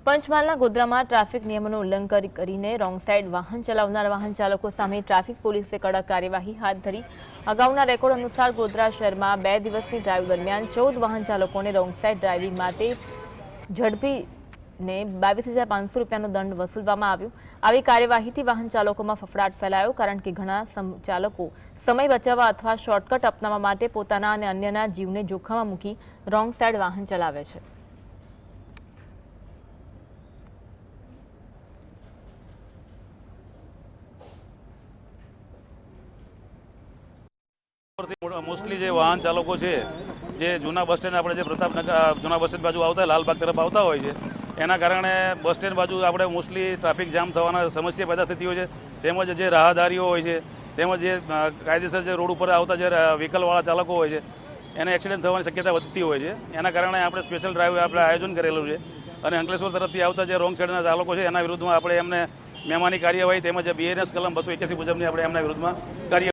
પંચમહાલના ગોધરામાં ટ્રાફિક નિયમોનું ઉલ્લંઘન કરીને રોંગ સાઇડ વાહન ચલાવનાર વાહન ચાલકો સામે ટ્રાફિક પોલીસે કડક કાર્યવાહી હાથ ધરી। અગાઉના રેકોર્ડ અનુસાર ગોધરા શહેરમાં 2 દિવસની ડ્રાઈવ દરમિયાન 14 વાહન ચાલકોને રોંગ સાઇડ ડ્રાઇવિંગ માટે ઝડપીને 22,500 રૂપિયાનો દંડ વસૂલવામાં આવ્યો। આવી કાર્યવાહીથી વાહન ચાલકોમાં ફફડાટ ફેલાયો, કારણ કે ઘણા ચાલકો સમય બચાવવા અથવા શોર્ટકટ અપનાવવા માટે પોતાના અને અન્યના જીવને જોખમમાં મૂકી રોંગ સાઇડ વાહન ચલાવે છે। मोस्टली जो वाहन चालको है जे जूना बस स्टेन्ड अपने प्रतापनगर जूना बस स्टेन्ड बाजू आता लालबाग तरफ आता हो कारण बस स्टेन्ड बाजू अपने मोस्टली ट्राफिक जाम थवाना समस्या पैदा थती हो तेमज जे राहदारीओ होय छे तेमज जे कायदेसर जे रोड पर आवता जे व्हीकलवाळा चालको होय छे एने एक्सिडेंट थवानी शक्यता वधती होय छे। एना कारणे आपणे स्पेशल ड्राइव आपणे आयोजन करेलुं छे अने अंकलेश्वर तरफथी आवता जे रोंग साइडना चालको छे एना विरुद्धमां आपणे एमने मेहमानी कार्यवाही तेमज BNS कलम 281 मुजबनी आपणे एमना विरुद्धमां कार्य